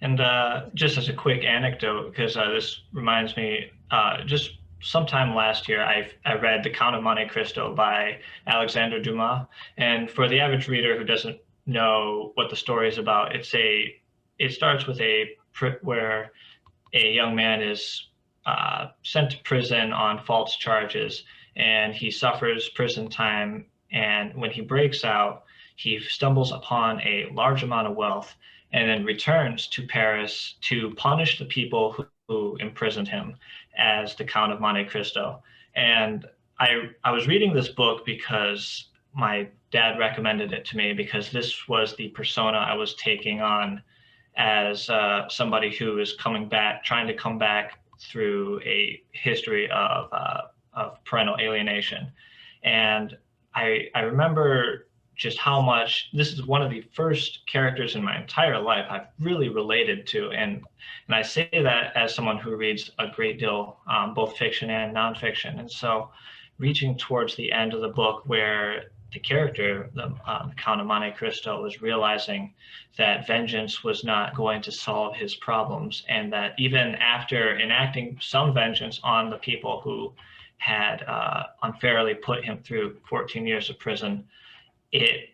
And just as a quick anecdote, because this reminds me, just sometime last year, I read The Count of Monte Cristo by Alexandre Dumas. And for the average reader who doesn't know what the story is about, it starts with where a young man is sent to prison on false charges, and he suffers prison time. And when he breaks out, he stumbles upon a large amount of wealth, and then returns to Paris to punish the people who imprisoned him as the Count of Monte Cristo. And I was reading this book because my dad recommended it to me, because this was the persona I was taking on as somebody who is coming back, trying to come back through a history of parental alienation. And I remember just how much this is one of the first characters in my entire life I've really related to. And I say that as someone who reads a great deal, both fiction and nonfiction. And so reaching towards the end of the book, where the character, the Count of Monte Cristo, was realizing that vengeance was not going to solve his problems, and that even after enacting some vengeance on the people who had unfairly put him through 14 years of prison, it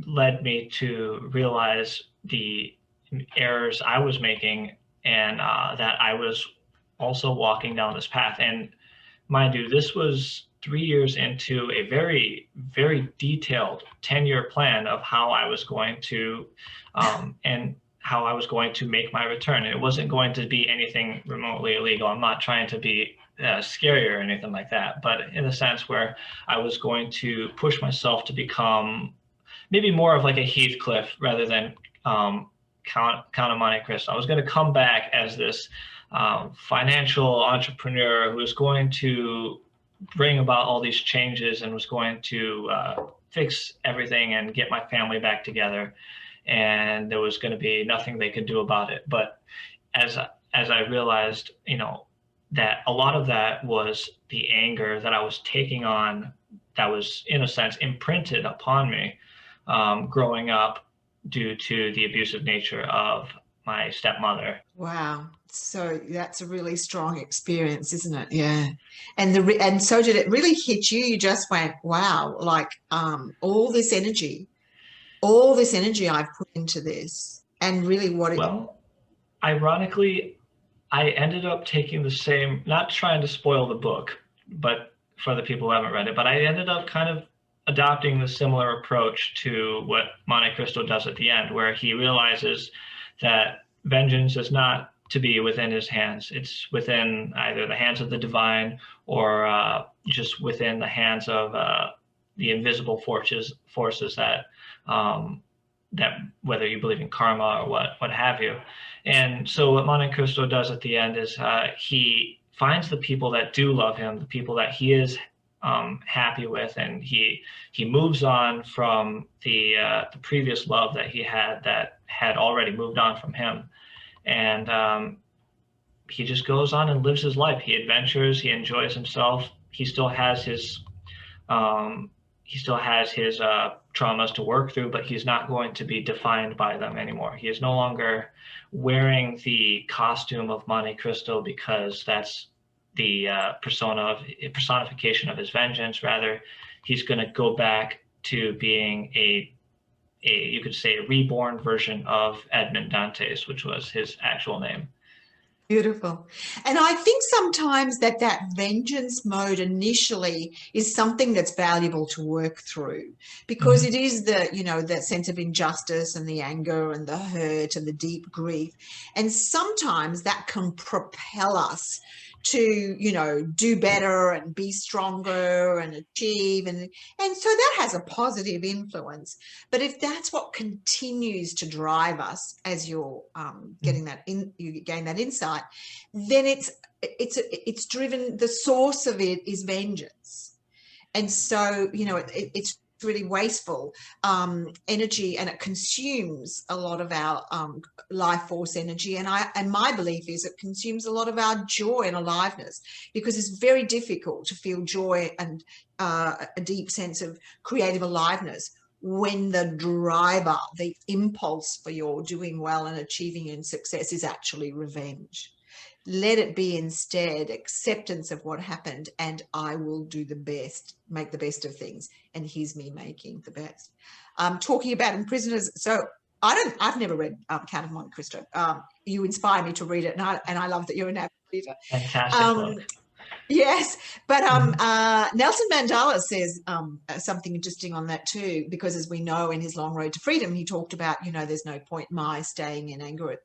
led me to realize the errors I was making, and that I was also walking down this path. And mind you, this was 3 years into a very, very detailed 10-year plan of how I was going to and how I was going to make my return. And it wasn't going to be anything remotely illegal. I'm not trying to be scary or anything like that, but in a sense where I was going to push myself to become maybe more of like a Heathcliff rather than Count of Monte Cristo. I was going to come back as this financial entrepreneur who was going to bring about all these changes and was going to fix everything and get my family back together. And there was going to be nothing they could do about it. But as I realized, that a lot of that was the anger that I was taking on, that was in a sense imprinted upon me growing up due to the abusive nature of my stepmother. Wow. So that's a really strong experience, isn't it? Yeah. And so did it really hit you? You just went, wow, like all this energy I've put into this, and really Well, ironically, I ended up taking the same, not trying to spoil the book, but for the people who haven't read it, but I ended up kind of adopting the similar approach to what Monte Cristo does at the end, where he realizes that vengeance is not to be within his hands. It's within either the hands of the divine or just within the hands of the invisible forces that that whether you believe in karma or what have you. And so what Monte Cristo does at the end is he finds the people that do love him, the people that he is happy with, and he moves on from the previous love that he had that had already moved on from him. And he just goes on and lives his life. He adventures, he enjoys himself. He still has his traumas to work through, but he's not going to be defined by them anymore. He is no longer wearing the costume of Monte Cristo because that's the personification of his vengeance. Rather, he's going to go back to being a you could say a reborn version of Edmond Dantes, which was his actual name. Beautiful. And I think sometimes that vengeance mode initially is something that's valuable to work through, because it is that sense of injustice and the anger and the hurt and the deep grief. And sometimes that can propel us to, do better and be stronger and achieve. And so that has a positive influence. But if that's what continues to drive us as you're you gain that insight, then it's driven, the source of it is vengeance. And so, it's really wasteful energy, and it consumes a lot of our life force energy. And my belief is it consumes a lot of our joy and aliveness, because it's very difficult to feel joy and a deep sense of creative aliveness when the driver, the impulse for your doing well and achieving in success is actually revenge. Let it be instead acceptance of what happened, and I will do the best, make the best of things. And here's me making the best. Talking about imprisoners. So I've never read Count of Monte Cristo. You inspire me to read it, and I love that you're an avid reader. Fantastic book. Yes, but Nelson Mandela says something interesting on that too, because as we know, in his Long Road to Freedom, he talked about, there's no point my staying in anger at,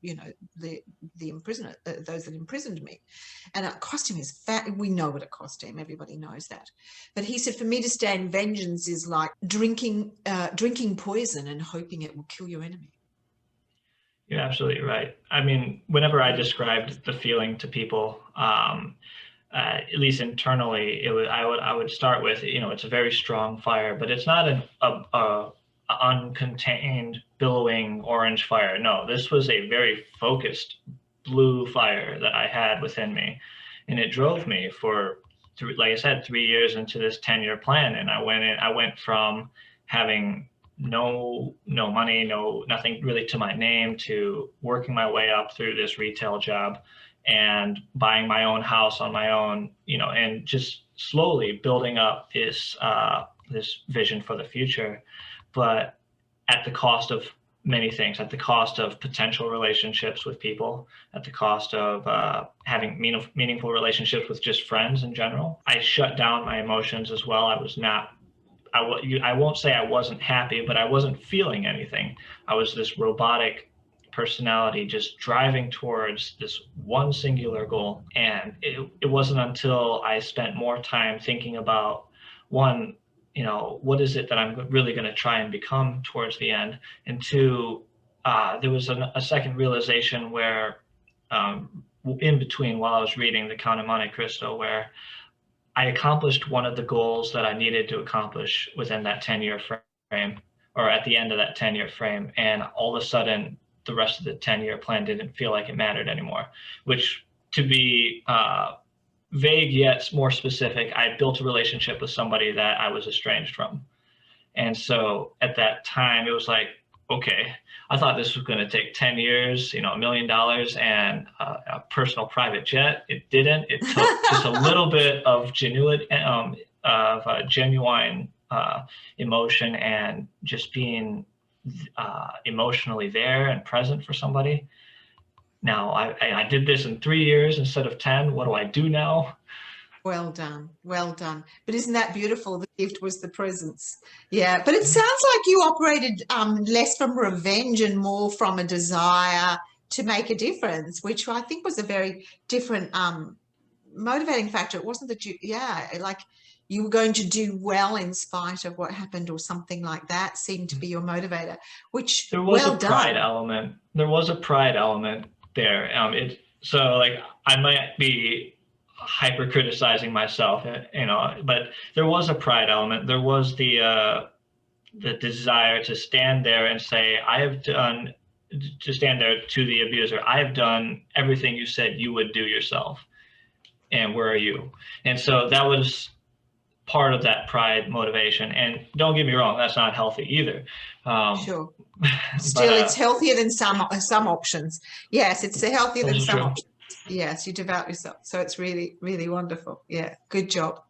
the imprisoner, those that imprisoned me, and it cost him his fat. We know what it cost him. Everybody knows that. But he said, for me to stay in vengeance is like drinking poison and hoping it will kill your enemy. You're absolutely right. I mean, whenever I described the feeling to people, at least internally, I would start with, it's a very strong fire, but it's not an uncontained, billowing orange fire. No, this was a very focused blue fire that I had within me, and it drove me for, like I said, 3 years into this 10-year plan. And I went from having no money, nothing really to my name, to working my way up through this retail job and buying my own house on my own, and just slowly building up this vision for the future, but at the cost of many things, at the cost of potential relationships with people, at the cost of having meaningful relationships with just friends in general. I shut down my emotions as well. I won't say I wasn't happy, but I wasn't feeling anything. I was this robotic personality just driving towards this one singular goal. And it wasn't until I spent more time thinking about, one, what is it that I'm really going to try and become towards the end? And two, there was a second realization where in between, while I was reading The Count of Monte Cristo, where I accomplished one of the goals that I needed to accomplish within that 10-year frame, or at the end of that 10-year frame. And all of a sudden, the rest of the 10-year plan didn't feel like it mattered anymore, which, to be vague yet more specific, I built a relationship with somebody that I was estranged from. And so at that time, it was like, okay, I thought this was going to take 10 years, $1 million and a personal private jet. It didn't. It took just a little bit of genuine emotion and just being emotionally there and present for somebody. Now I did this in 3 years instead of 10. What do I do now? Well done. Well done. But isn't that beautiful? The gift was the presence. Yeah. But it sounds like you operated less from revenge and more from a desire to make a difference, which I think was a very different motivating factor. It wasn't that you were going to do well in spite of what happened, or something like that seemed to be your motivator, which there was a pride element. There was a pride element there. So like I might be hyper criticizing myself, but there was a pride element. There was the desire to stand there and say, to stand there to the abuser, I have done everything you said you would do yourself, and where are you? And so that was part of that pride motivation. And don't get me wrong, that's not healthy either. Sure. Still, it's healthier than some options. Yes, it's healthier than some options. Yes, you devote yourself. So it's really, really wonderful. Yeah, good job.